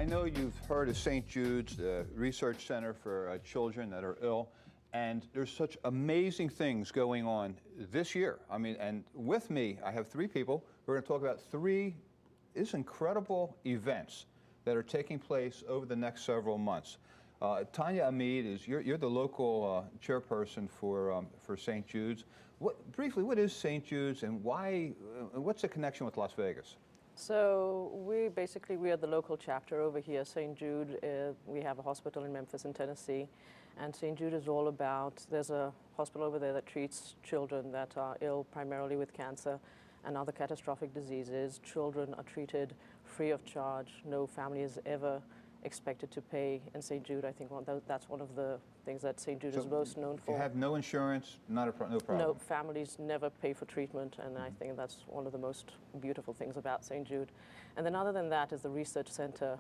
I know you've heard of St. Jude's, the research center for children that are ill, and there's such amazing things going on this year. I mean, and with me, I have three people who are going to talk about three incredible events that are taking place over the next several months. Tanya Amid, you're the local chairperson for St. Jude's. Briefly, what is St. Jude's and why? What's the connection with Las Vegas? So we are the local chapter over here. St. Jude, we have a hospital in Memphis in Tennessee, and St. Jude is all about, there's a hospital over there that treats children that are ill primarily with cancer and other catastrophic diseases. Children are treated free of charge. No family is ever expected to pay in St. Jude. I think that's one of the things that St. Jude is most known for. You have no insurance, no problem? No, families never pay for treatment, and I think that's one of the most beautiful things about St. Jude. And then other than that is the research center.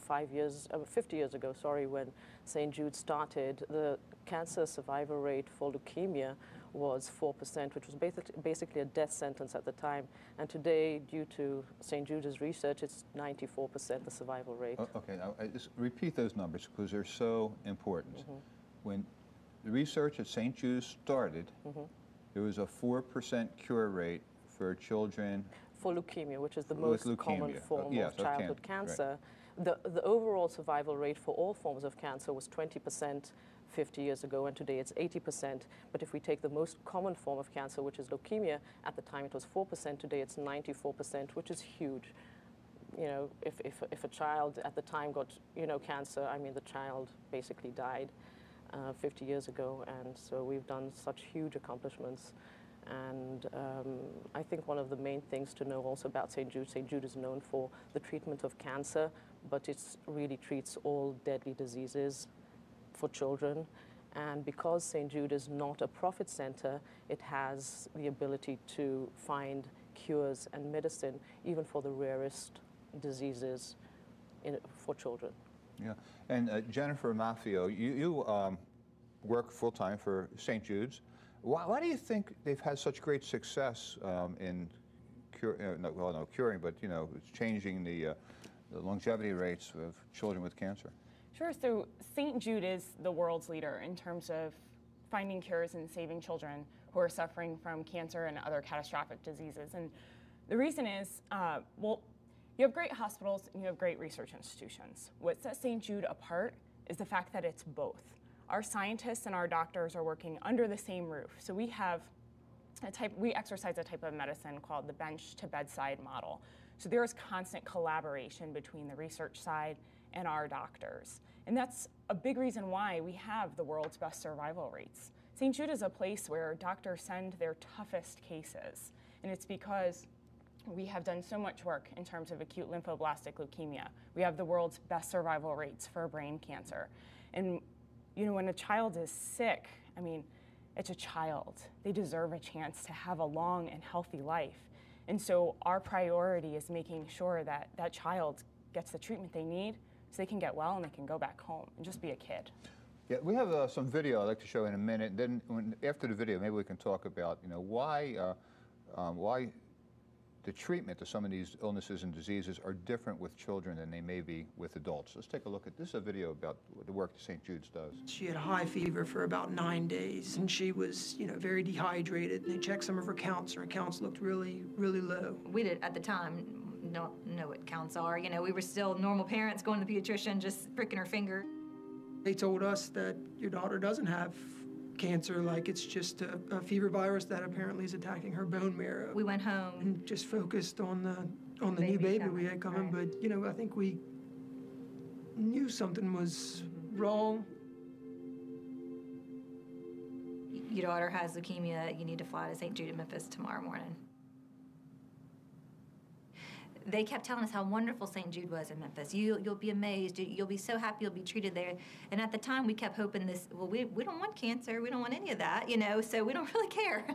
50 years ago, when St. Jude started, the cancer survival rate for leukemia was 4%, which was basically a death sentence at the time. And today, due to St. Jude's research, it's 94% the survival rate. Okay, now just repeat those numbers because they're so important. Mm-hmm. When the research at St. Jude's started, mm-hmm. there was a 4% cure rate for children. For leukemia, which is the most common form of childhood cancer. Right. The overall survival rate for all forms of cancer was 20% 50 years ago, and today it's 80%. But if we take the most common form of cancer, which is leukemia, at the time it was 4%, today it's 94%, which is huge. You know, if a child at the time got, cancer, I mean, the child basically died 50 years ago, and so we've done such huge accomplishments. And I think one of the main things to know also about St. Jude is known for the treatment of cancer, but it really treats all deadly diseases for children. And because St. Jude is not a profit center, it has the ability to find cures and medicine even for the rarest diseases for children. Yeah, and Jennifer Maffeo, you work full-time for St. Jude's. Why do you think they've had such great success in curing, but changing the longevity rates of children with cancer? Sure. So St. Jude is the world's leader in terms of finding cures and saving children who are suffering from cancer and other catastrophic diseases. And the reason is, you have great hospitals and you have great research institutions. What sets St. Jude apart is the fact that it's both. Our scientists and our doctors are working under the same roof. So we exercise a type of medicine called the bench to bedside model. So there is constant collaboration between the research side and our doctors. And that's a big reason why we have the world's best survival rates. St. Jude is a place where doctors send their toughest cases. And it's because we have done so much work in terms of acute lymphoblastic leukemia. We have the world's best survival rates for brain cancer. And when a child is sick, I mean, it's a child. They deserve a chance to have a long and healthy life. And so our priority is making sure that that child gets the treatment they need so they can get well and they can go back home and just be a kid. Yeah, we have some video I'd like to show in a minute. Then after the video, maybe we can talk about, why the treatment of some of these illnesses and diseases are different with children than they may be with adults. Let's take a look at this. Is a video about the work that St. Jude's does. She had a high fever for about 9 days, and she was, very dehydrated. And they checked some of her counts, and her counts looked really, really low. We did, at the time, not know what counts are. We were still normal parents going to the pediatrician, just pricking her finger. They told us that your daughter doesn't have cancer, like it's just a fever virus that apparently is attacking her bone marrow. We went home and just focused on the new baby we had coming, right. But I think we knew something was wrong. Your daughter has leukemia. You need to fly to St. Jude in Memphis tomorrow morning. They kept telling us how wonderful St. Jude was in Memphis. You'll be amazed. You'll be so happy you'll be treated there. And at the time, we kept hoping this, we don't want cancer. We don't want any of that, so we don't really care.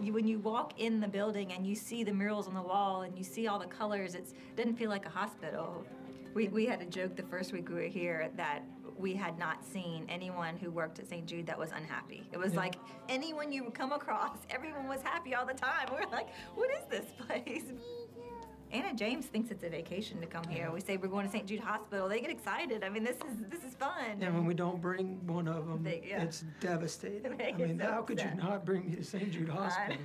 When you walk in the building and you see the murals on the wall and you see all the colors, it doesn't feel like a hospital. We had a joke the first week we were here that we had not seen anyone who worked at St. Jude that was unhappy. It was like anyone you come across, everyone was happy all the time. We were like, what is this place? Anna James thinks it's a vacation to come here. We say we're going to St. Jude Hospital. They get excited. I mean, this is fun. And when we don't bring one of them, it's devastating. I mean, how could you not bring me to St. Jude Hospital?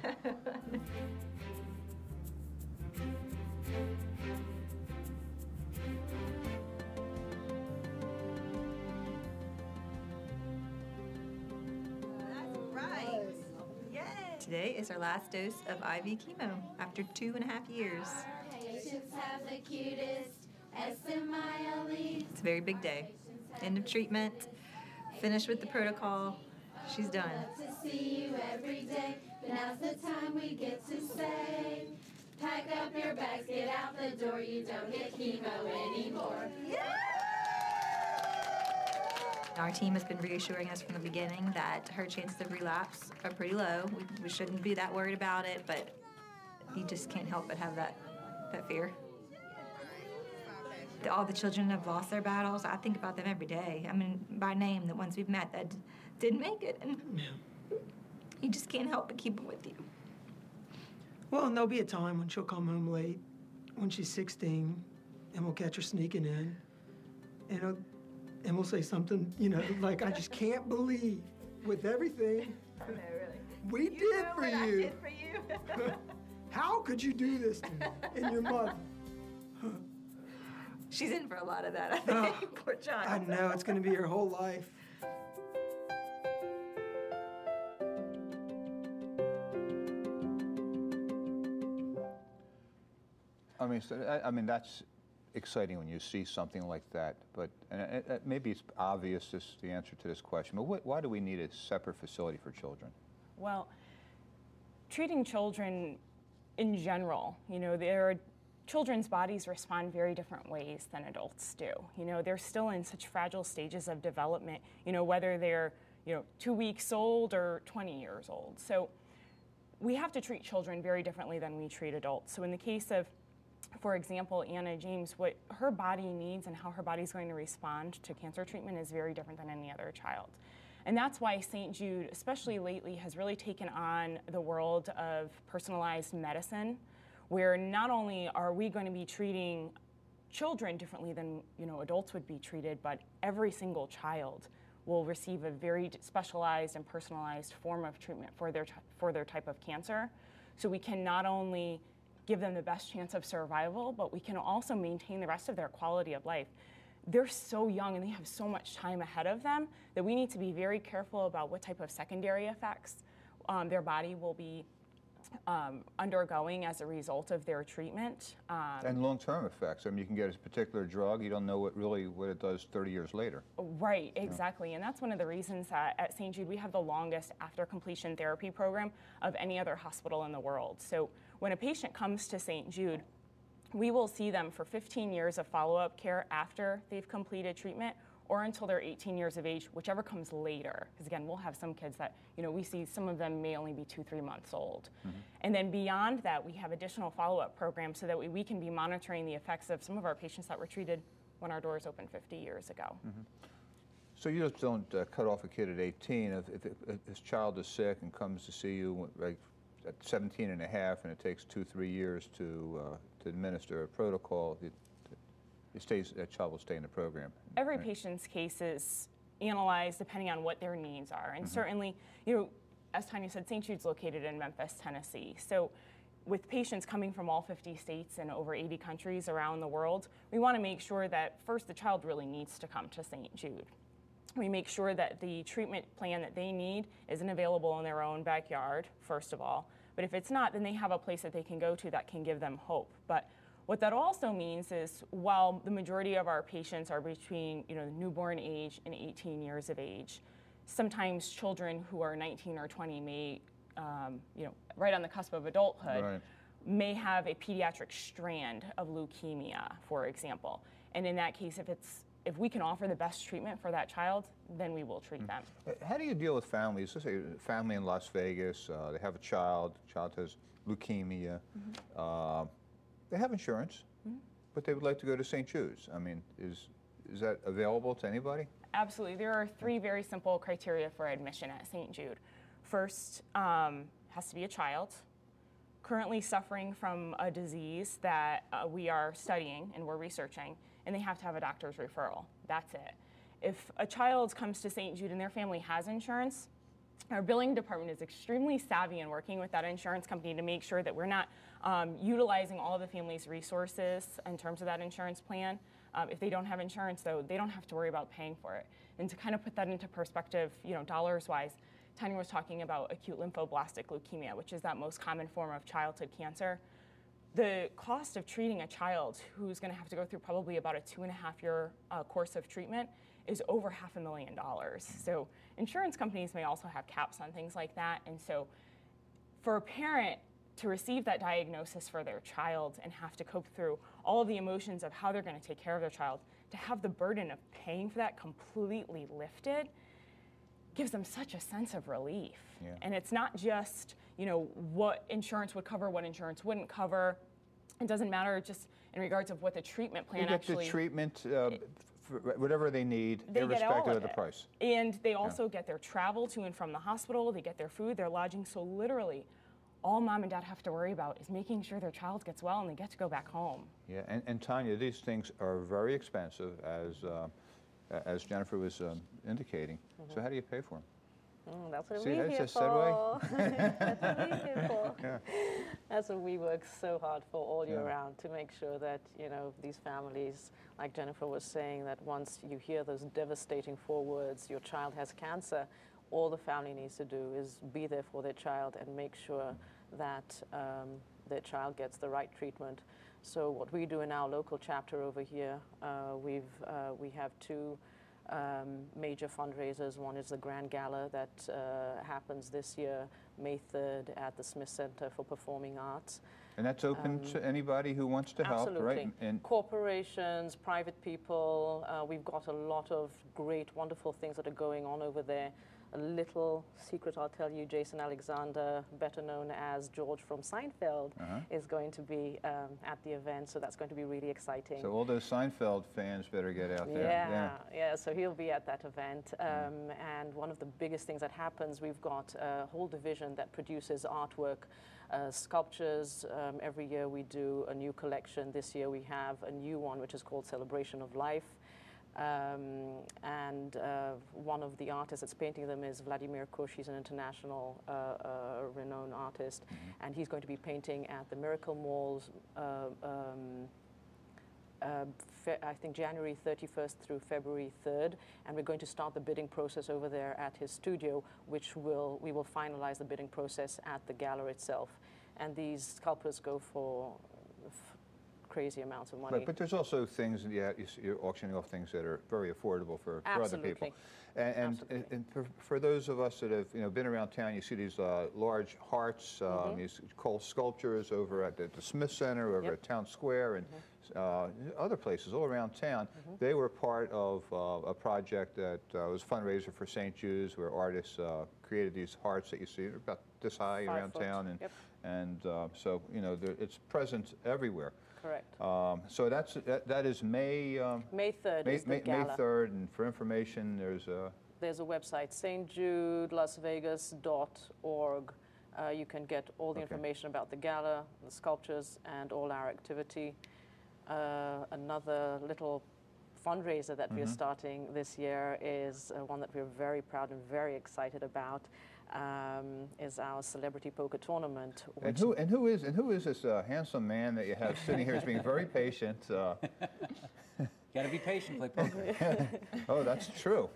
Today is our last dose of IV chemo after 2.5 years. Patients have the cutest smileys. It's a very big day. End of treatment, finished with the protocol. She's done. To see you every day, but now's the time we get to say, pack up your bags, get out the door. You don't get chemo anymore. Yeah! Our team has been reassuring us from the beginning that her chances of relapse are pretty low. We shouldn't be that worried about it, but you just can't help but have that fear. All the children have lost their battles. I think about them every day. I mean, by name, the ones we've met that didn't make it, and you just can't help but keep them with you. Well, and there'll be a time when she'll come home late, when she's 16, and we'll catch her sneaking in, and we'll say something, like, I just can't believe with everything we did for you. I did for you. How could you do this to me and your mother? She's in for a lot of that, I think. Poor child. I know, it's going to be her whole life. I mean, that's exciting when you see something like that, but maybe it's obvious, the answer to this question, but why do we need a separate facility for children? Well, treating children in general, children's bodies respond very different ways than adults do. They're still in such fragile stages of development, whether they're 2 weeks old or 20 years old. So we have to treat children very differently than we treat adults. So in the case of, for example, Anna James, what her body needs and how her body's going to respond to cancer treatment is very different than any other child. And that's why St. Jude, especially lately, has really taken on the world of personalized medicine, where not only are we going to be treating children differently than adults would be treated, but every single child will receive a very specialized and personalized form of treatment for their type of cancer. So we can not only give them the best chance of survival, but we can also maintain the rest of their quality of life. They're so young and they have so much time ahead of them that we need to be very careful about what type of secondary effects their body will be undergoing as a result of their treatment. And long-term effects. I mean, you can get a particular drug, you don't know what it does 30 years later. Right, exactly. And that's one of the reasons that at St. Jude we have the longest after completion therapy program of any other hospital in the world. So when a patient comes to St. Jude, we will see them for 15 years of follow-up care after they've completed treatment, or until they're 18 years of age, whichever comes later. Because again, we'll have some kids that, we see some of them may only be 2-3 months old. Mm-hmm. And then beyond that, we have additional follow-up programs so that we can be monitoring the effects of some of our patients that were treated when our doors opened 50 years ago. Mm-hmm. So you just don't cut off a kid at 18. If his child is sick and comes to see you at 17 and a half, and it takes 2-3 years to administer a protocol, that child will stay in the program. Every patient's case is analyzed depending on what their needs are. And certainly, as Tanya said, St. Jude's located in Memphis, Tennessee. So with patients coming from all 50 states and over 80 countries around the world, we want to make sure that first the child really needs to come to St. Jude. We make sure that the treatment plan that they need isn't available in their own backyard, first of all. But if it's not, then they have a place that they can go to that can give them hope. But what that also means is, while the majority of our patients are between newborn age and 18 years of age, sometimes children who are 19 or 20 may, right on the cusp of adulthood, may have a pediatric strand of leukemia, for example. And in that case, if we can offer the best treatment for that child, then we will treat them. How do you deal with families? Let's say a family in Las Vegas, they have a child, the child has leukemia, they have insurance, but they would like to go to St. Jude's. I mean, is that available to anybody? Absolutely. There are 3 very simple criteria for admission at St. Jude. First, has to be a child. currently suffering from a disease that we are studying and we're researching, and they have to have a doctor's referral. That's it. If a child comes to St. Jude and their family has insurance, our billing department is extremely savvy in working with that insurance company to make sure that we're not utilizing all of the family's resources in terms of that insurance plan. If they don't have insurance, though, they don't have to worry about paying for it. And to kind of put that into perspective, dollars-wise, Tanya was talking about acute lymphoblastic leukemia, which is that most common form of childhood cancer. The cost of treating a child who's going to have to go through probably about a 2.5-year course of treatment is over $500,000. So insurance companies may also have caps on things like that. And so for a parent to receive that diagnosis for their child and have to cope through all of the emotions of how they're going to take care of their child, to have the burden of paying for that completely lifted, gives them such a sense of relief. Yeah. And it's not just, what insurance would cover, what insurance wouldn't cover. It doesn't matter just in regards of what the treatment plan actually... They get the treatment, whatever they need, irrespective of the price. And they also get their travel to and from the hospital, they get their food, their lodging. So literally, all mom and dad have to worry about is making sure their child gets well and they get to go back home. Yeah, and Tanya, these things are very expensive, as Jennifer was indicating. Mm-hmm. So how do you pay for them? That's what we're here for. That's what we're here for. Yeah. That's what we work so hard for all year round, to make sure that, these families, like Jennifer was saying, that once you hear those devastating 4 words, your child has cancer, all the family needs to do is be there for their child and make sure that their child gets the right treatment. So what we do in our local chapter over here, we have 2 major fundraisers. One is the Grand Gala that happens this year, May 3rd, at the Smith Center for Performing Arts. And that's open to anybody who wants to help, right? And corporations, private people. We've got a lot of great, wonderful things that are going on over there. A little secret I'll tell you, Jason Alexander, better known as George from Seinfeld, is going to be at the event, so that's going to be really exciting. So all those Seinfeld fans better get out there. Yeah, so he'll be at that event. And one of the biggest things that happens, we've got a whole division that produces artwork, sculptures. Every year we do a new collection. This year we have a new one, which is called Celebration of Life. One of the artists that's painting them is Vladimir Kush. He's an international renowned artist, and he's going to be painting at the Miracle Malls, I think January 31st through February 3rd, and we're going to start the bidding process over there at his studio, which we will finalize the bidding process at the gala itself. And these sculptures go for crazy amounts of money. But there's also things, you're auctioning off things that are very affordable for other people. And for those of us that have been around town, you see these large hearts, these coal sculptures over at the Smith Center, over at Town Square, and other places all around town. They were part of a project that was a fundraiser for St. Jude's, where artists created these hearts that you see about this high around town, and so it's present everywhere. Correct. So that is May 3rd. Is the gala. May 3rd, and for information, there's a website, stjudelasvegas.org. You can get all the information about the gala, the sculptures, and all our activity. Another little fundraiser that we're starting this year is one that we're very proud and very excited about. Is our celebrity poker tournament. And who is this handsome man that you have sitting here? He's being very patient. Got to be patient, play poker. Oh, that's true.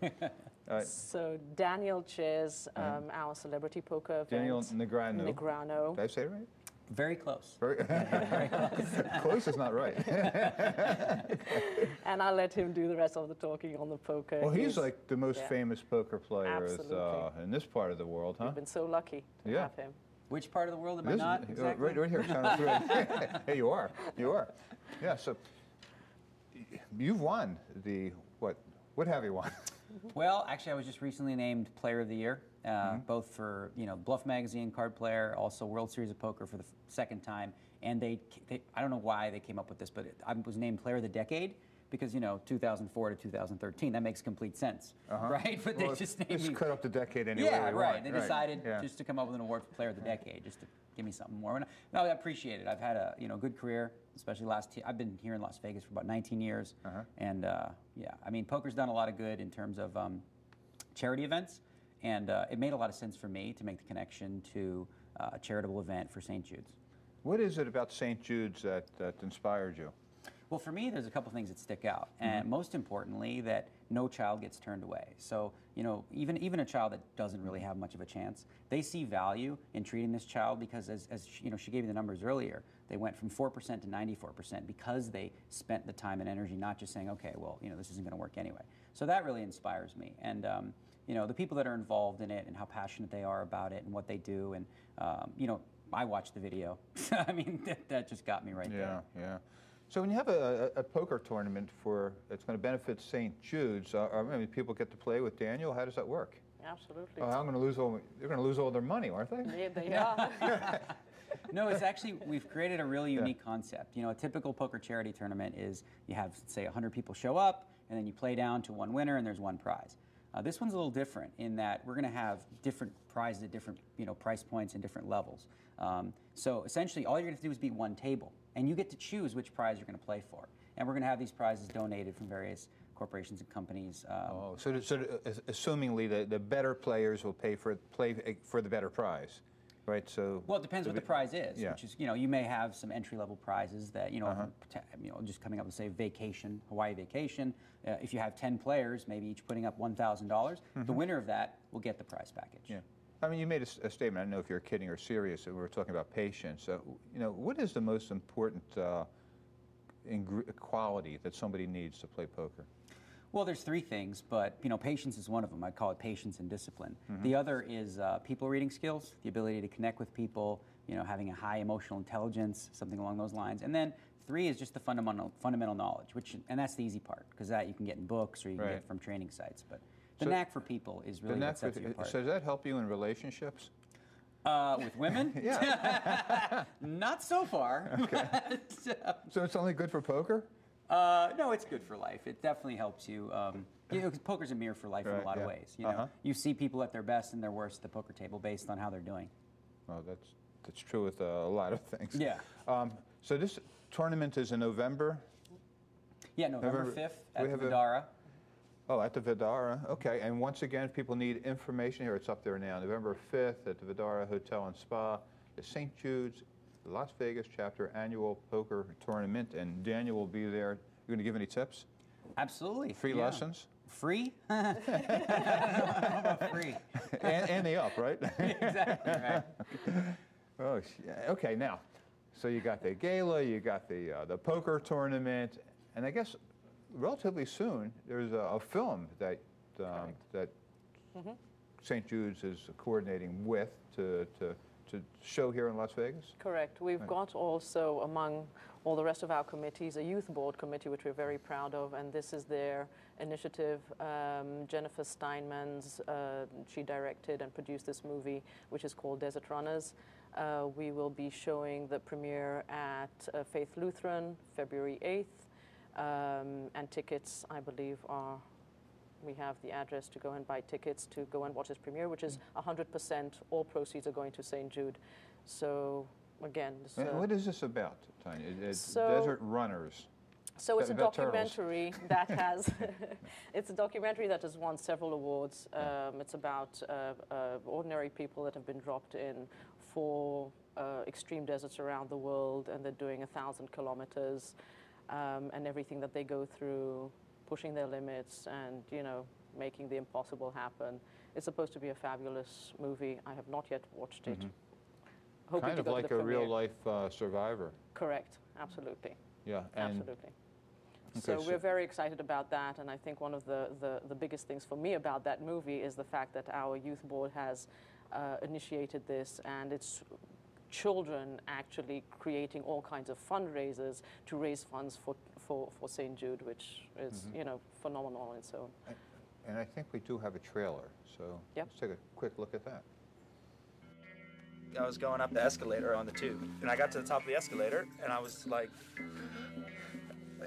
So Daniel chairs our celebrity poker event. Daniel Negreanu. Did I say it right? Very close. Very close. Close is not right. And I'll let him do the rest of the talking on the poker. Well, he's like the most famous poker player in this part of the world, huh? We've been so lucky to have him. Which part of the world am I not? Exactly? Right here, Channel 3. Hey, you are. Yeah, so you've won what have you won? Well, actually, I was just recently named Player of the Year, both for Bluff Magazine, Card Player, also World Series of Poker for the second time. And they I don't know why they came up with this, but I was named Player of the Decade, because, you know, 2004 to 2013, that makes complete sense, right? But well, they just named me. cut up the decade anyway. Yeah, right. They decided just to come up with an award for Player of the Decade, just to give me something more. No, I appreciate it. I've had a good career, especially I've been here in Las Vegas for about 19 years, and yeah, I mean, poker's done a lot of good in terms of charity events, and it made a lot of sense for me to make the connection to a charitable event for St. Jude's. What is it about St. Jude's that inspired you? Well, for me, there's a couple things that stick out, and most importantly, that no child gets turned away. So, you know, even a child that doesn't really have much of a chance, they see value in treating this child because, as you know, she gave you the numbers earlier, they went from 4% to 94% because they spent the time and energy not just saying, okay, well, you know, this isn't going to work anyway. So that really inspires me, and you know, the people that are involved in it and how passionate they are about it and what they do, and you know, I watched the video. I mean, that just got me right there. Yeah. So when you have a poker tournament it's going to benefit St. Jude's, I mean, people get to play with Daniel. How does that work? Absolutely. Oh, they're going to lose all their money, aren't they? Yeah, they are. No, it's actually, we've created a really unique concept. You know, a typical poker charity tournament is you have, say, 100 people show up, and then you play down to one winner, and there's one prize. This one's a little different in that we're going to have different prizes at different, you know, price points and different levels. So essentially, all you're going to do is beat one table, and you get to choose which prize you're going to play for. And we're going to have these prizes donated from various corporations and companies. So assumingly, the better players will play for the better prize, right? So well, it depends what the prize is. Yeah. Which is, you know, you may have some entry-level prizes that, you know, just coming up with, say, vacation, Hawaii vacation. If you have 10 players, maybe each putting up $1,000, the winner of that will get the prize package. Yeah. I mean, you made a statement. I don't know if you're kidding or serious. We were talking about patience. So, you know, what is the most important quality that somebody needs to play poker? Well, there's three things, but, you know, patience is one of them. I call it patience and discipline. The other is people reading skills, the ability to connect with people, you know, having a high emotional intelligence, something along those lines. And then three is just the fundamental knowledge, and that's the easy part, because that you can get in books or you can get from training sites. But the knack for people is really what sets you apart. So does that help you in relationships? With women? Yeah. Not so far. Okay. So it's only good for poker? No, it's good for life. It definitely helps you. You know, 'cause poker's a mirror for life in a lot of ways. You know, you see people at their best and their worst at the poker table based on how they're doing. Oh, that's true with a lot of things. Yeah. So this tournament is in November? Yeah, November 5th at the Vidara. Oh, at the Vidara. Okay. And once again, if people need information here, it's up there now. November 5th at the Vidara Hotel and Spa, the St. Jude's Las Vegas chapter annual poker tournament, and Daniel will be there. You going to give any tips? Absolutely. Free lessons? Free? I don't know about free. and the up, right? Exactly, right. Oh, okay. Now, so you got the gala, you got the poker tournament, and I guess relatively soon there's a film that St. Jude's is coordinating with to show here in Las Vegas? Correct. We've got also, among all the rest of our committees, a youth board committee, which we're very proud of, and this is their initiative. Jennifer Steinman's, she directed and produced this movie, which is called Desert Runners. We will be showing the premiere at Faith Lutheran, February 8th, and tickets, I believe, we have the address to go and buy tickets to go and watch this premiere, which is 100%, all proceeds are going to St. Jude. So, again... what is this about, Tanya? Desert Runners. So it's a documentary that has... it's a documentary that has won several awards. It's about ordinary people that have been dropped in 4 extreme deserts around the world, and they're doing 1,000 kilometers, and everything that they go through, pushing their limits and, you know, making the impossible happen. It's supposed to be a fabulous movie. I have not yet watched it. Hoping kind of like a real-life survivor. Correct. Absolutely. Yeah. Absolutely. Okay, so we're very excited about that, and I think one of the biggest things for me about that movie is the fact that our youth board has initiated this, and it's children actually creating all kinds of fundraisers to raise funds for St. Jude, which is, you know, phenomenal. And so. And I think we do have a trailer, so let's take a quick look at that. I was going up the escalator on the tube, and I got to the top of the escalator, and I was like,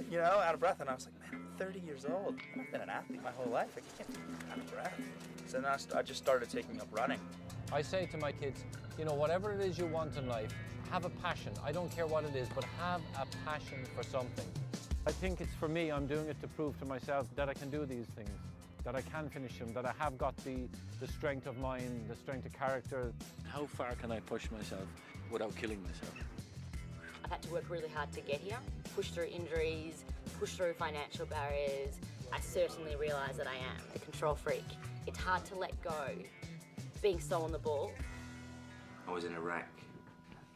you know, out of breath. And I was like, man, I'm 30 years old. I've been an athlete my whole life. I can't be out of breath. So then I just started taking up running. I say to my kids, you know, whatever it is you want in life, have a passion. I don't care what it is, but have a passion for something. I think it's for me, I'm doing it to prove to myself that I can do these things, that I can finish them, that I have got the strength of mind, the strength of character. How far can I push myself without killing myself? I've had to work really hard to get here, push through injuries, push through financial barriers. I certainly realise that I am a control freak. It's hard to let go, being so on the ball. I was in Iraq,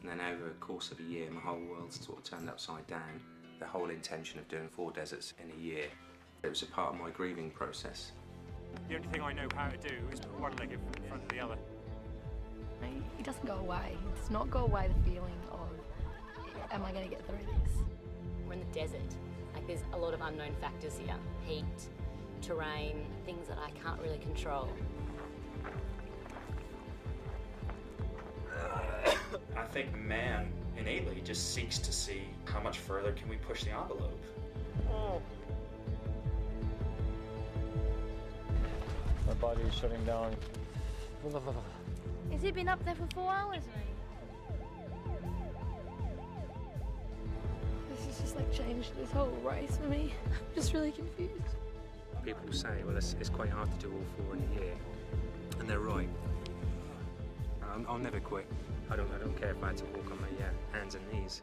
and then over the course of a year, my whole world sort of turned upside down. The whole intention of doing 4 deserts in a year, it was a part of my grieving process. The only thing I know how to do is put one leg in front of the other. It doesn't go away. It does not go away, the feeling of, am I going to get through this? We're in the desert. Like, there's a lot of unknown factors here. Heat, terrain, things that I can't really control. I think man innately just seeks to see how much further can we push the envelope. Oh. My body is shutting down. Has he been up there for 4 hours, mate? This has just like changed this whole race for me. I'm just really confused. People say, well, it's quite hard to do all 4 in a year, and they're right. I'll never quit. I don't care if I had to walk on my hands and knees.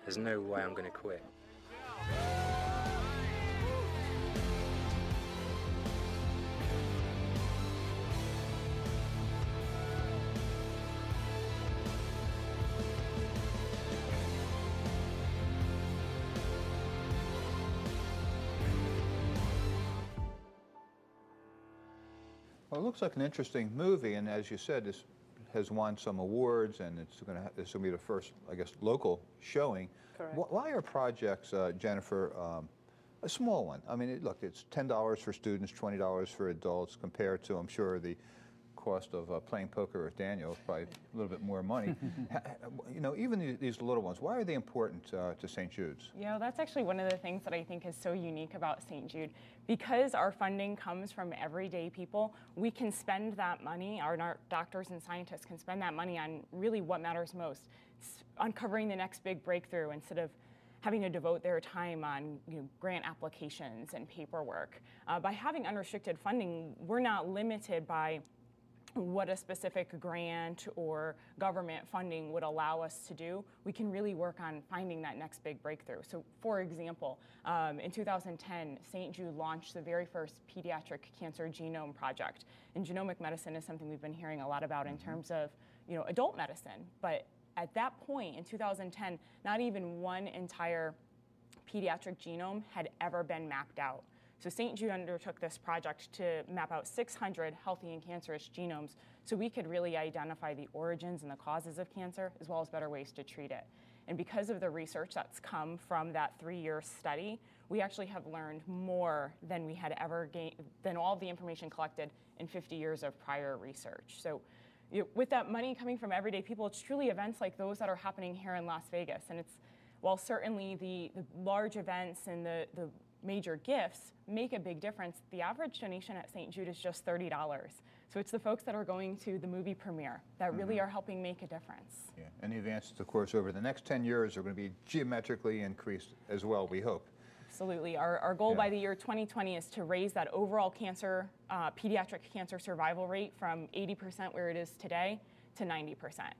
There's no way I'm going to quit. Well, it looks like an interesting movie, and as you said, this has won some awards, and it's going to be the first, I guess, local showing. Correct. Why are projects, Jennifer, a small one? I mean, look, it's $10 for students, $20 for adults, compared to, I'm sure, the cost of playing poker with Daniel, probably a little bit more money. You know, even these little ones, why are they important to St. Jude's? You know, that's actually one of the things that I think is so unique about St. Jude. Because our funding comes from everyday people, we can spend that money, our doctors and scientists can spend that money on really what matters most. It's uncovering the next big breakthrough instead of having to devote their time on grant applications and paperwork. By having unrestricted funding, we're not limited by what a specific grant or government funding would allow us to do. We can really work on finding that next big breakthrough. So for example, in 2010, St. Jude launched the very first pediatric cancer genome project. And genomic medicine is something we've been hearing a lot about in terms of adult medicine. But at that point, in 2010, not even one entire pediatric genome had ever been mapped out. So St. Jude undertook this project to map out 600 healthy and cancerous genomes so we could really identify the origins and the causes of cancer, as well as better ways to treat it. And because of the research that's come from that 3-year study, we actually have learned more than we had ever gained, than all of the information collected in 50 years of prior research. So with that money coming from everyday people, it's truly events like those that are happening here in Las Vegas. And it's, while certainly the large events and the major gifts make a big difference, the average donation at St. Jude is just $30. So it's the folks that are going to the movie premiere that really are helping make a difference. Yeah, and the advances, of course, over the next 10 years are going to be geometrically increased as well, we hope. Absolutely. Our goal by the year 2020 is to raise that overall cancer, pediatric cancer survival rate from 80% where it is today to 90%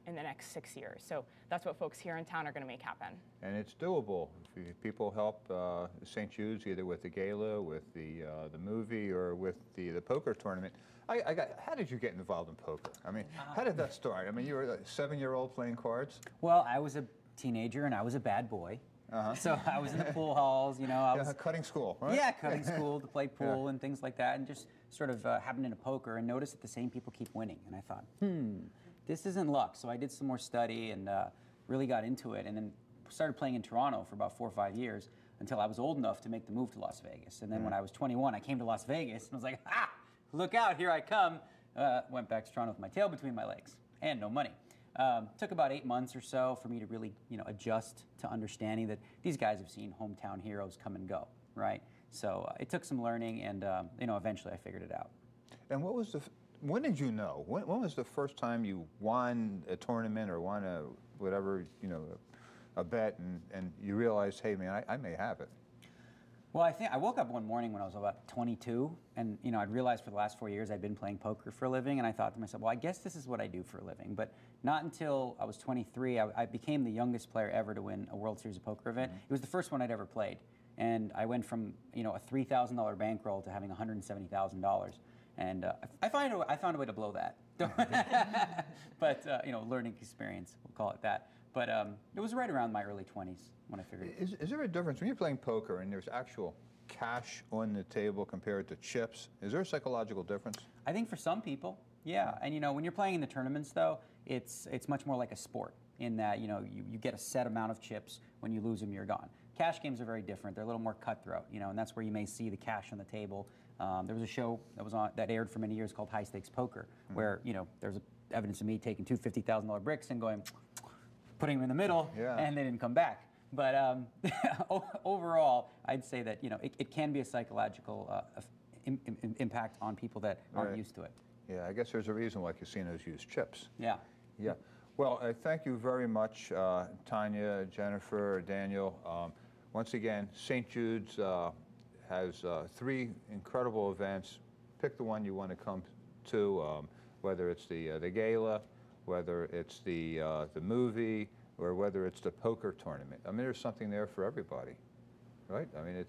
in the next 6 years. So that's what folks here in town are going to make happen. And it's doable. If people help St. Jude's either with the gala, with the movie, or with the poker tournament. How did you get involved in poker? I mean, how did that start? I mean, you were a 7-year-old playing cards? Well, I was a teenager and I was a bad boy. So I was in the pool halls, I was cutting school, right? Yeah, cutting school to play pool and things like that, and just sort of happened into poker and noticed that the same people keep winning. And I thought, this isn't luck. So I did some more study and really got into it, and then started playing in Toronto for about 4 or 5 years until I was old enough to make the move to Las Vegas. And then when I was 21, I came to Las Vegas and was like, look out, here I come. Went back to Toronto with my tail between my legs and no money. Took about 8 months or so for me to really, adjust to understanding that these guys have seen hometown heroes come and go, right? So it took some learning, and eventually I figured it out. And what was when did you know? When was the first time you won a tournament or won a whatever, a bet, and you realized, hey man, I may have it? Well, I think I woke up one morning when I was about 22, and I'd realized for the last 4 years I'd been playing poker for a living, and I thought to myself, well, I guess this is what I do for a living. But not until I was 23, I became the youngest player ever to win a World Series of Poker event. It was the first one I'd ever played, and I went from a $3,000 bankroll to having $170,000, and I found a way to blow that. But learning experience, we'll call it that. But it was right around my early 20s when I figured it. Is there a difference when you're playing poker and there's actual cash on the table compared to chips? Is there a psychological difference? I think for some people, yeah. And when you're playing in the tournaments, though, it's much more like a sport in that you get a set amount of chips. When you lose them, you're gone. Cash games are very different. They're a little more cutthroat, and that's where you may see the cash on the table. There was a show that aired for many years called High Stakes Poker, where there's evidence of me taking two $50,000 bricks and putting them in the middle, and they didn't come back. But overall, I'd say that it can be a psychological impact on people that aren't used to it. Yeah, I guess there's a reason why casinos use chips. Yeah. Yeah. Well, thank you very much, Tanya, Jennifer, Daniel. Once again, St. Jude's has 3 incredible events. Pick the one you want to come to, whether it's the gala, whether it's the movie, or whether it's the poker tournament. I mean, there's something there for everybody, right? I mean,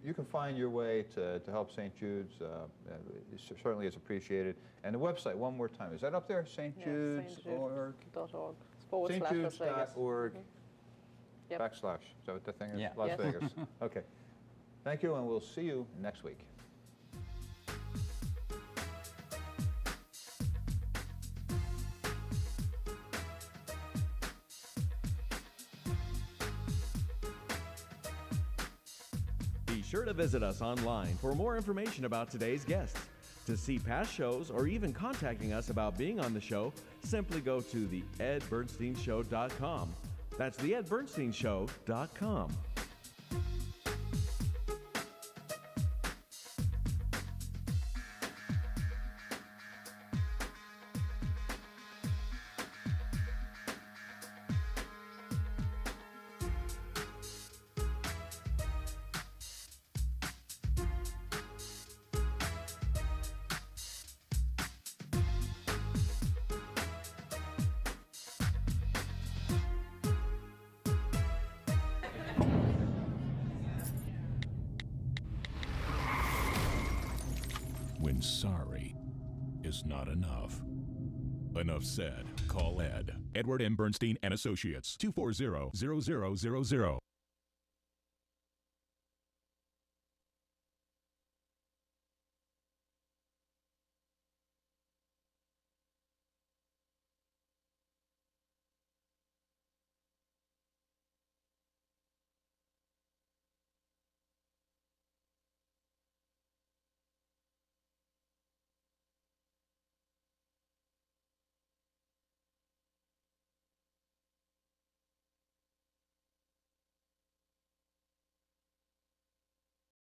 you can find your way to help St. Jude's. It certainly is appreciated. And the website, one more time, is that up there? stjudes.org. stjudes.org. Yep. / Is that what the thing is? Yeah. Las Vegas. Okay. Thank you, and we'll see you next week. Be sure to visit us online for more information about today's guests. To see past shows or even contacting us about being on the show, simply go to theedbernsteinshow.com. That's theedbernsteinshow.com. When sorry is not enough. Enough said. Call Ed. Edward M. Bernstein and Associates. 240-0000.